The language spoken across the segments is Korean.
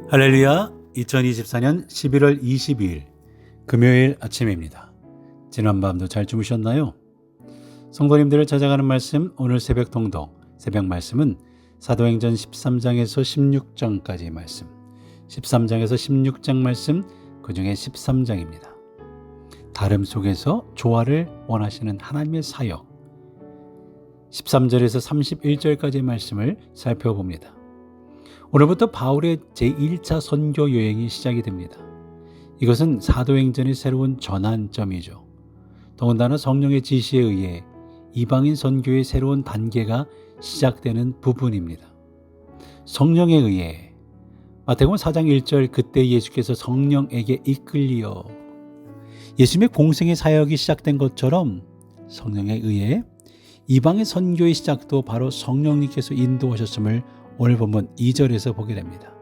할렐루야. 2024년 11월 22일 금요일 아침입니다. 지난밤도 잘 주무셨나요? 성도님들을 찾아가는 말씀, 오늘 새벽 통독, 새벽 말씀은 사도행전 13장에서 16장까지의 말씀, 13장에서 16장 말씀, 그 중에 13장입니다. 다름 속에서 조화를 원하시는 하나님의 사역, 13절에서 31절까지의 말씀을 살펴봅니다. 오늘부터 바울의 제1차 선교 여행이 시작이 됩니다. 이것은 사도행전의 새로운 전환점이죠. 더군다나 성령의 지시에 의해 이방인 선교의 새로운 단계가 시작되는 부분입니다. 성령에 의해 마태복음 4장 1절 그때 예수께서 성령에게 이끌리어 예수님의 공생의 사역이 시작된 것처럼 성령에 의해 이방의 선교의 시작도 바로 성령님께서 인도하셨음을 오늘 본문 2절에서 보게 됩니다.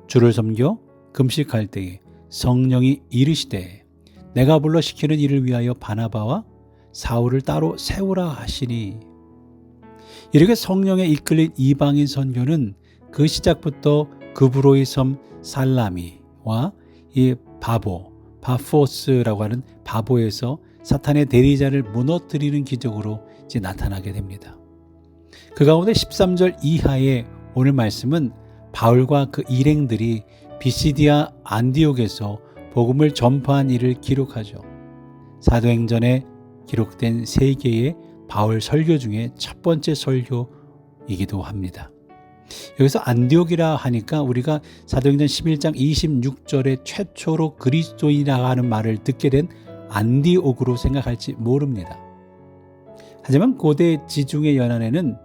주를 섬겨 금식할 때에 성령이 이르시되 내가 불러 시키는 일을 위하여 바나바와 사울을 따로 세우라 하시니, 이렇게 성령에 이끌린 이방인 선교는 그 시작부터 그브로의 섬 살라미와 이 바포스라고 하는 바보에서 사탄의 대리자를 무너뜨리는 기적으로 이제 나타나게 됩니다. 그 가운데 13절 이하의 오늘 말씀은 바울과 그 일행들이 비시디아 안디옥에서 복음을 전파한 일을 기록하죠. 사도행전에 기록된 세 개의 바울 설교 중에 첫 번째 설교이기도 합니다. 여기서 안디옥이라 하니까 우리가 사도행전 11장 26절에 최초로 그리스도인이라 하는 말을 듣게 된 안디옥으로 생각할지 모릅니다. 하지만 고대 지중해 연안에는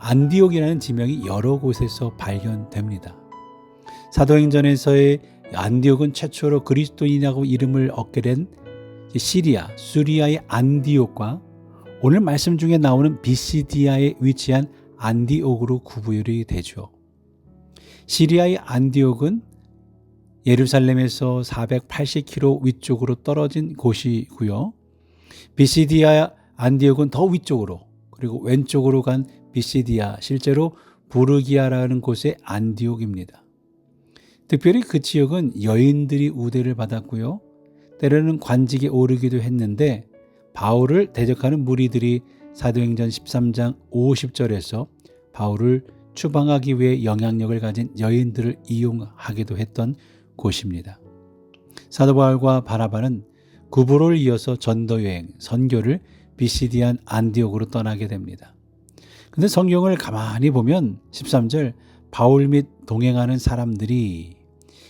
안디옥이라는 지명이 여러 곳에서 발견됩니다. 사도행전에서의 안디옥은 최초로 그리스도인이라고 이름을 얻게 된 수리아의 안디옥과 오늘 말씀 중에 나오는 비시디아에 위치한 안디옥으로 구분이 되죠. 시리아의 안디옥은 예루살렘에서 480km 위쪽으로 떨어진 곳이고요. 비시디아 안디옥은 더 위쪽으로, 그리고 왼쪽으로 간 비시디아, 실제로 부르기아라는 곳의 안디옥입니다. 특별히 그 지역은 여인들이 우대를 받았고요. 때로는 관직에 오르기도 했는데 바울을 대적하는 무리들이 사도행전 13장 50절에서 바울을 추방하기 위해 영향력을 가진 여인들을 이용하기도 했던 곳입니다. 사도 바울과 바나바는 구브로를 이어서 전도여행, 선교를 비시디안 안디옥으로 떠나게 됩니다. 근데 성경을 가만히 보면 13절 바울 및 동행하는 사람들이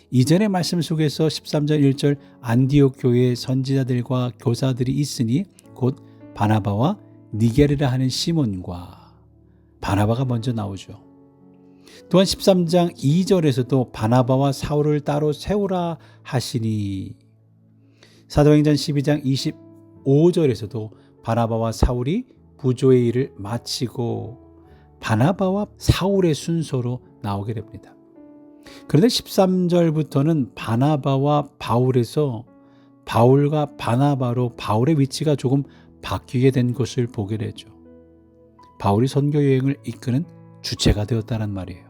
이전의 말씀 속에서 13절 1절 안디옥 교회의 선지자들과 교사들이 있으니 곧 바나바와 니게르라 하는 시몬과 바나바가 먼저 나오죠. 또한 13장 2절에서도 바나바와 사울을 따로 세우라 하시니, 사도행전 12장 25절에서도 바나바와 사울이 부조의 일을 마치고 바나바와 사울의 순서로 나오게 됩니다. 그런데 13절부터는 바나바와 바울에서 바울과 바나바로 바울의 위치가 조금 바뀌게 된 것을 보게 되죠. 바울이 선교 여행을 이끄는 주체가 되었다는 말이에요.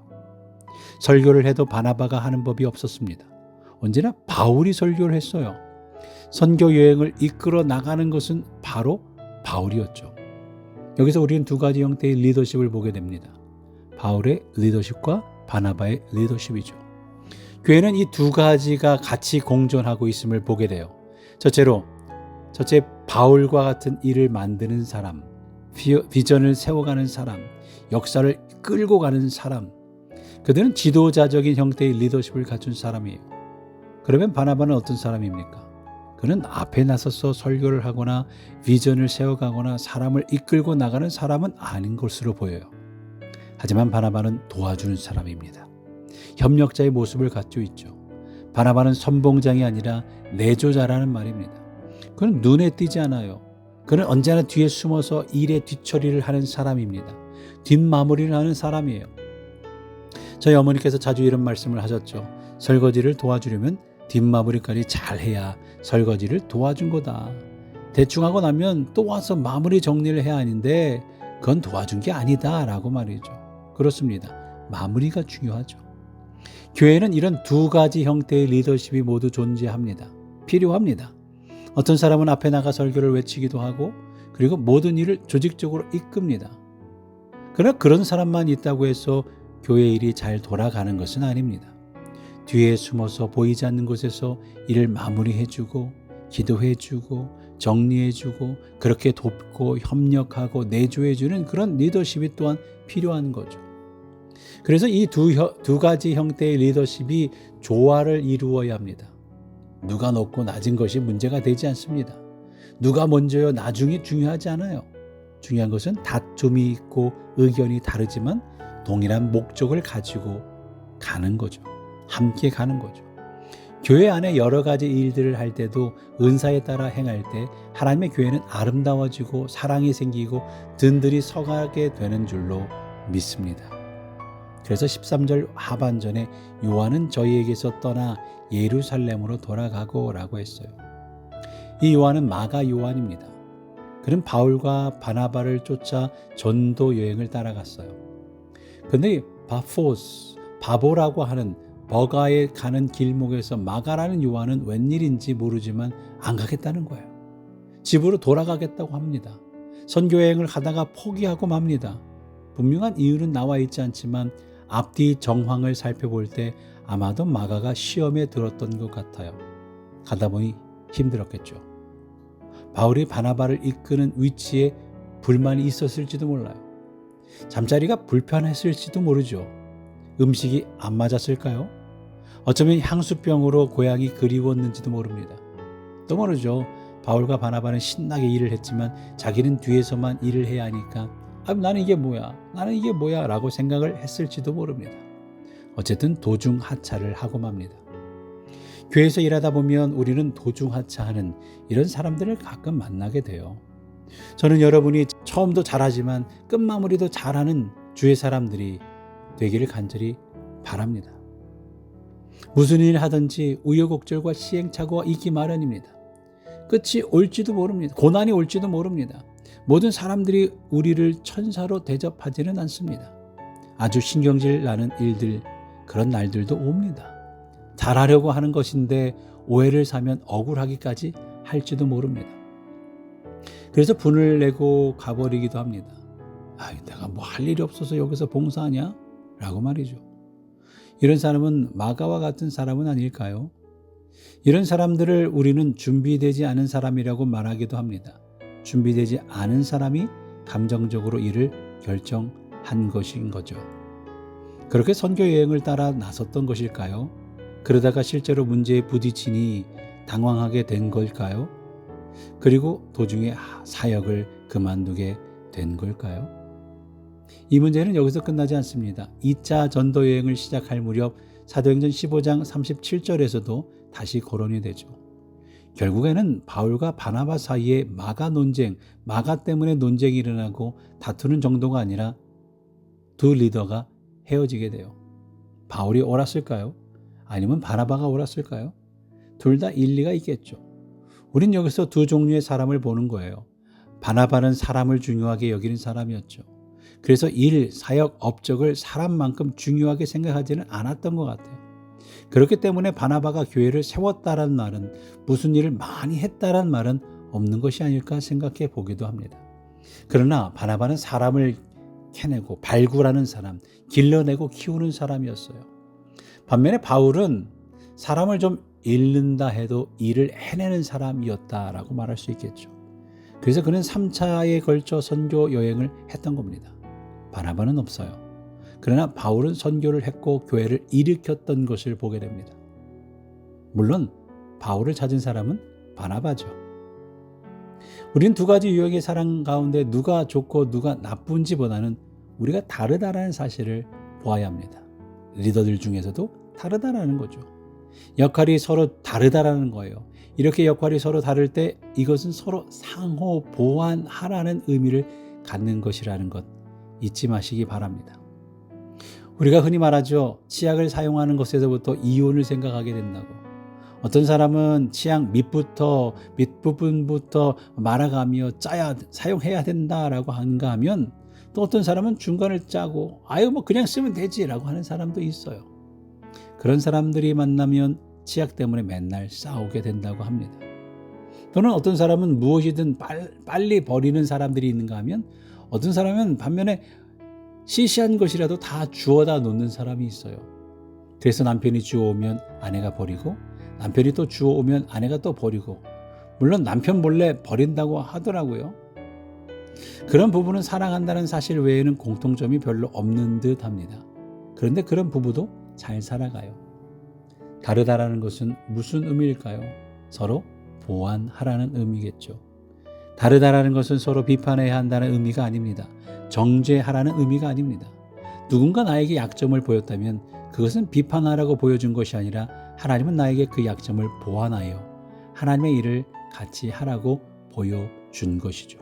설교를 해도 바나바가 하는 법이 없었습니다. 언제나 바울이 설교를 했어요. 선교 여행을 이끌어 나가는 것은 바로 바울이었죠. 여기서 우리는 두 가지 형태의 리더십을 보게 됩니다. 바울의 리더십과 바나바의 리더십이죠. 교회는 이 두 가지가 같이 공존하고 있음을 보게 돼요. 첫째 바울과 같은 일을 만드는 사람, 비전을 세워가는 사람, 역사를 끌고 가는 사람, 그들은 지도자적인 형태의 리더십을 갖춘 사람이에요. 그러면 바나바는 어떤 사람입니까? 그는 앞에 나서서 설교를 하거나 비전을 세워가거나 사람을 이끌고 나가는 사람은 아닌 것으로 보여요. 하지만 바나바는 도와주는 사람입니다. 협력자의 모습을 갖고 있죠. 바나바는 선봉장이 아니라 내조자라는 말입니다. 그는 눈에 띄지 않아요. 그는 언제나 뒤에 숨어서 일의 뒤처리를 하는 사람입니다. 뒷마무리를 하는 사람이에요. 저희 어머니께서 자주 이런 말씀을 하셨죠. 설거지를 도와주려면 뒷마무리까지 잘해야 설거지를 도와준 거다. 대충 하고 나면 또 와서 마무리 정리를 해야 하는데 그건 도와준 게 아니다 라고 말이죠. 그렇습니다. 마무리가 중요하죠. 교회는 이런 두 가지 형태의 리더십이 모두 존재합니다. 필요합니다. 어떤 사람은 앞에 나가 설교를 외치기도 하고 그리고 모든 일을 조직적으로 이끕니다. 그러나 그런 사람만 있다고 해서 교회 일이 잘 돌아가는 것은 아닙니다. 뒤에 숨어서 보이지 않는 곳에서 일을 마무리해주고 기도해주고 정리해주고 그렇게 돕고 협력하고 내조해주는 그런 리더십이 또한 필요한 거죠. 그래서 이 두 가지 형태의 리더십이 조화를 이루어야 합니다. 누가 높고 낮은 것이 문제가 되지 않습니다. 누가 먼저요 나중이 중요하지 않아요. 중요한 것은 다툼이 있고 의견이 다르지만 동일한 목적을 가지고 가는 거죠. 함께 가는 거죠. 교회 안에 여러 가지 일들을 할 때도 은사에 따라 행할 때 하나님의 교회는 아름다워지고 사랑이 생기고 든든히 서가게 되는 줄로 믿습니다. 그래서 13절 하반전에 요한은 저희에게서 떠나 예루살렘으로 돌아가고 라고 했어요. 이 요한은 마가 요한입니다. 그는 바울과 바나바를 쫓아 전도 여행을 따라갔어요. 그런데 바보라고 하는 버가에 가는 길목에서 마가라는 요한은 웬일인지 모르지만 안 가겠다는 거예요. 집으로 돌아가겠다고 합니다. 선교여행을 하다가 포기하고 맙니다. 분명한 이유는 나와 있지 않지만 앞뒤 정황을 살펴볼 때 아마도 마가가 시험에 들었던 것 같아요. 가다 보니 힘들었겠죠. 바울이 바나바를 이끄는 위치에 불만이 있었을지도 몰라요. 잠자리가 불편했을지도 모르죠. 음식이 안 맞았을까요? 어쩌면 향수병으로 고향이 그리웠는지도 모릅니다. 또 모르죠. 바울과 바나바는 신나게 일을 했지만 자기는 뒤에서만 일을 해야 하니까 나는 이게 뭐야 라고 생각을 했을지도 모릅니다. 어쨌든 도중 하차를 하고 맙니다. 교회에서 일하다 보면 우리는 도중 하차하는 이런 사람들을 가끔 만나게 돼요. 저는 여러분이 처음도 잘하지만 끝마무리도 잘하는 주의 사람들이 되기를 간절히 바랍니다. 무슨 일을 하든지 우여곡절과 시행착오가 있기 마련입니다. 끝이 올지도 모릅니다. 고난이 올지도 모릅니다. 모든 사람들이 우리를 천사로 대접하지는 않습니다. 아주 신경질 나는 일들, 그런 날들도 옵니다. 잘하려고 하는 것인데 오해를 사면 억울하기까지 할지도 모릅니다. 그래서 분을 내고 가버리기도 합니다. 내가 뭐 할 일이 없어서 여기서 봉사하냐? 라고 말이죠. 이런 사람은 마가와 같은 사람은 아닐까요? 이런 사람들을 우리는 준비되지 않은 사람이라고 말하기도 합니다. 준비되지 않은 사람이 감정적으로 이를 결정한 것인 거죠. 그렇게 선교 여행을 따라 나섰던 것일까요? 그러다가 실제로 문제에 부딪히니 당황하게 된 걸까요? 그리고 도중에 사역을 그만두게 된 걸까요? 이 문제는 여기서 끝나지 않습니다. 2차 전도 여행을 시작할 무렵 사도행전 15장 37절에서도 다시 거론이 되죠. 결국에는 바울과 바나바 사이에 마가 때문에 논쟁이 일어나고 다투는 정도가 아니라 두 리더가 헤어지게 돼요. 바울이 옳았을까요? 아니면 바나바가 옳았을까요? 둘 다 일리가 있겠죠. 우린 여기서 두 종류의 사람을 보는 거예요. 바나바는 사람을 중요하게 여기는 사람이었죠. 그래서 일, 사역, 업적을 사람만큼 중요하게 생각하지는 않았던 것 같아요. 그렇기 때문에 바나바가 교회를 세웠다라는 말은 무슨 일을 많이 했다라는 말은 없는 것이 아닐까 생각해 보기도 합니다. 그러나 바나바는 사람을 캐내고 발굴하는 사람, 길러내고 키우는 사람이었어요. 반면에 바울은 사람을 좀 잃는다 해도 일을 해내는 사람이었다라고 말할 수 있겠죠. 그래서 그는 3차에 걸쳐 선교 여행을 했던 겁니다. 바나바는 없어요. 그러나 바울은 선교를 했고 교회를 일으켰던 것을 보게 됩니다. 물론 바울을 찾은 사람은 바나바죠. 우리는 두 가지 유형의 사람 가운데 누가 좋고 누가 나쁜지보다는 우리가 다르다라는 사실을 보아야 합니다. 리더들 중에서도 다르다라는 거죠. 역할이 서로 다르다라는 거예요. 이렇게 역할이 서로 다를 때 이것은 서로 상호 보완하라는 의미를 갖는 것이라는 것 잊지 마시기 바랍니다. 우리가 흔히 말하죠. 치약을 사용하는 것에서부터 이온을 생각하게 된다고. 어떤 사람은 치약 밑부분부터 말아가며 사용해야 된다라고 하는가 하면 또 어떤 사람은 중간을 짜고 그냥 쓰면 되지라고 하는 사람도 있어요. 그런 사람들이 만나면 치약 때문에 맨날 싸우게 된다고 합니다. 또는 어떤 사람은 무엇이든 빨리 버리는 사람들이 있는가 하면 어떤 사람은 반면에 시시한 것이라도 다 주워다 놓는 사람이 있어요. 그래서 남편이 주워오면 아내가 버리고 남편이 또 주워오면 아내가 또 버리고 물론 남편 몰래 버린다고 하더라고요. 그런 부부는 사랑한다는 사실 외에는 공통점이 별로 없는 듯 합니다. 그런데 그런 부부도 잘 살아가요. 다르다라는 것은 무슨 의미일까요? 서로 보완하라는 의미겠죠. 다르다라는 것은 서로 비판해야 한다는 의미가 아닙니다. 정죄하라는 의미가 아닙니다. 누군가 나에게 약점을 보였다면 그것은 비판하라고 보여준 것이 아니라 하나님은 나에게 그 약점을 보완하여 하나님의 일을 같이 하라고 보여준 것이죠.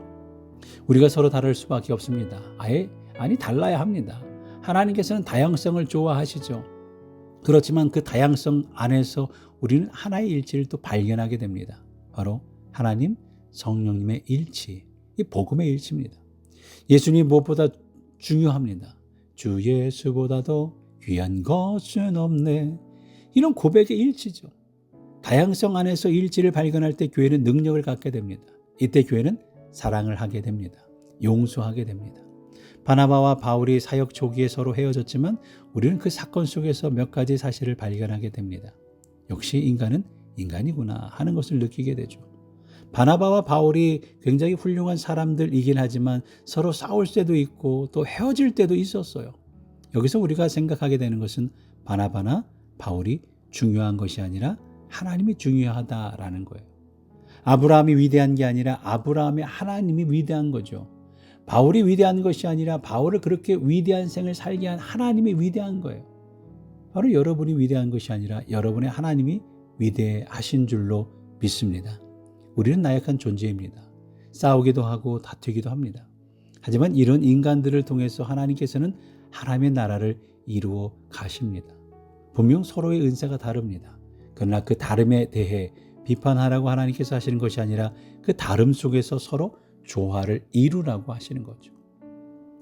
우리가 서로 다를 수밖에 없습니다. 달라야 합니다. 하나님께서는 다양성을 좋아하시죠. 그렇지만 그 다양성 안에서 우리는 하나의 일치를 또 발견하게 됩니다. 바로 하나님, 성령님의 일치, 이 복음의 일치입니다. 예수님이 무엇보다 중요합니다. 주 예수보다도 귀한 것은 없네. 이런 고백의 일치죠. 다양성 안에서 일치를 발견할 때 교회는 능력을 갖게 됩니다. 이때 교회는 사랑을 하게 됩니다. 용서하게 됩니다. 바나바와 바울이 사역 초기에 서로 헤어졌지만 우리는 그 사건 속에서 몇 가지 사실을 발견하게 됩니다. 역시 인간은 인간이구나 하는 것을 느끼게 되죠. 바나바와 바울이 굉장히 훌륭한 사람들이긴 하지만 서로 싸울 때도 있고 또 헤어질 때도 있었어요. 여기서 우리가 생각하게 되는 것은 바나바나 바울이 중요한 것이 아니라 하나님이 중요하다라는 거예요. 아브라함이 위대한 게 아니라 아브라함의 하나님이 위대한 거죠. 바울이 위대한 것이 아니라 바울을 그렇게 위대한 생을 살게 한 하나님이 위대한 거예요. 바로 여러분이 위대한 것이 아니라 여러분의 하나님이 위대하신 줄로 믿습니다. 우리는 나약한 존재입니다. 싸우기도 하고 다투기도 합니다. 하지만 이런 인간들을 통해서 하나님께서는 하나님의 나라를 이루어 가십니다. 분명 서로의 은사가 다릅니다. 그러나 그 다름에 대해 비판하라고 하나님께서 하시는 것이 아니라 그 다름 속에서 서로 조화를 이루라고 하시는 거죠.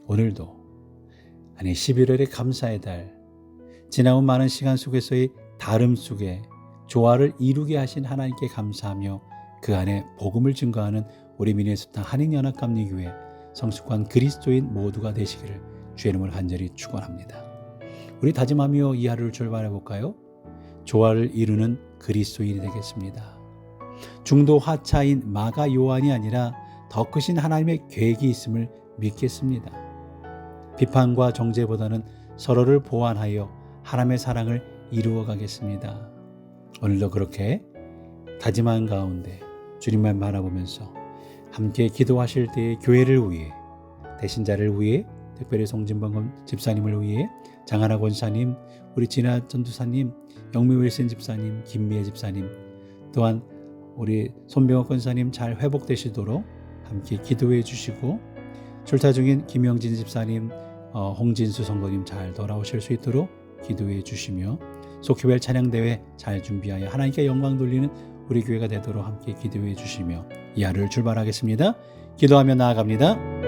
오늘도 11월의 감사의 달, 지나온 많은 시간 속에서의 다름 속에 조화를 이루게 하신 하나님께 감사하며 그 안에 복음을 증거하는 우리 미네소타 한인연합감리교회 성숙한 그리스도인 모두가 되시기를 주의 이름으로 간절히 축원합니다. 우리 다짐하며 이 하루를 출발해 볼까요? 조화를 이루는 그리스도인이 되겠습니다. 중도 하차인 마가 요한이 아니라 더 크신 하나님의 계획이 있음을 믿겠습니다. 비판과 정죄보다는 서로를 보완하여 하나님의 사랑을 이루어 가겠습니다. 오늘도 그렇게 다짐한 가운데 주님만 바라보면서 함께 기도하실 때의 교회를 위해, 대신자를 위해, 특별히 송진범 집사님을 위해, 장하나 권사님, 우리 진아 전도사님, 영미 윌슨 집사님, 김미애 집사님, 또한 우리 손병호 권사님 잘 회복되시도록 함께 기도해 주시고, 출타 중인 김영진 집사님, 홍진수 성도님 잘 돌아오실 수 있도록 기도해 주시며, 소큐벨 찬양대회 잘 준비하여 하나님께 영광 돌리는 우리 교회가 되도록 함께 기도해 주시며 이 하루를 출발하겠습니다. 기도하며 나아갑니다.